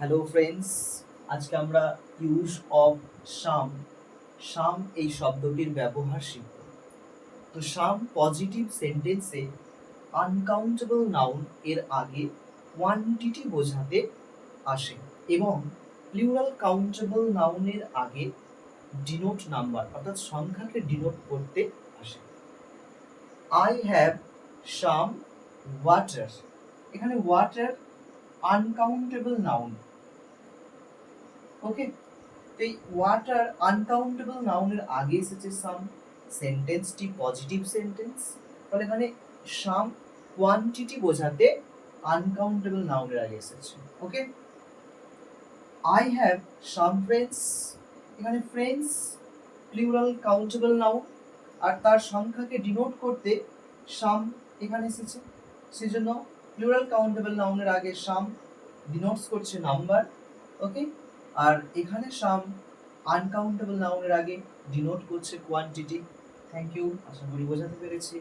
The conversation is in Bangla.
হ্যালো ফ্রেন্ডস, আজকে আমরা ইউজ অফ সাম সাম এই শব্দটির ব্যবহার শিখব। তো সাম পজিটিভ সেন্টেন্সে আনকাউন্টেবল নাউন এর আগে কোয়ান্টিটি বোঝাতে আসে এবং প্লুরাল কাউন্টেবল নাউনের আগে ডিনোট নাম্বার অর্থাৎ সংখ্যাকে ডিনোট করতে আসে। আই হ্যাভ সাম ওয়াটার, এখানে ওয়াটার আনকাউন্টেবল নাউন। ওকে, এই ওয়াটার আনকাউন্টেবল নাউনের আগে এসেছে সাম, সেন্টেন্সটি পজিটিভ সেন্টেন্স, তাহলে এখানে সাম কোয়ান্টিটি বোঝাতে আনকাউন্টেবল নাউনের আগে এসেছে। ওকে, আই হ্যাভ সাম ফ্রেন্ডস, এখানে ফ্রেন্ডস প্লুরাল কাউন্টেবল নাউন আর তার সংখ্যাকে ডিনোট করতে সাম এখানে এসেছে, সেজন্য প্লুরাল কাউন্টেবল নাউনের আগে সাম ডিনোটস করছে নাম্বার। ওকে, আর এখানে সাম আনকাউন্টেবল নাউনের আগে ডিনোট করছে কোয়ান্টিটি। থ্যাংক ইউ, আশা করি বোঝাতে পেরেছি।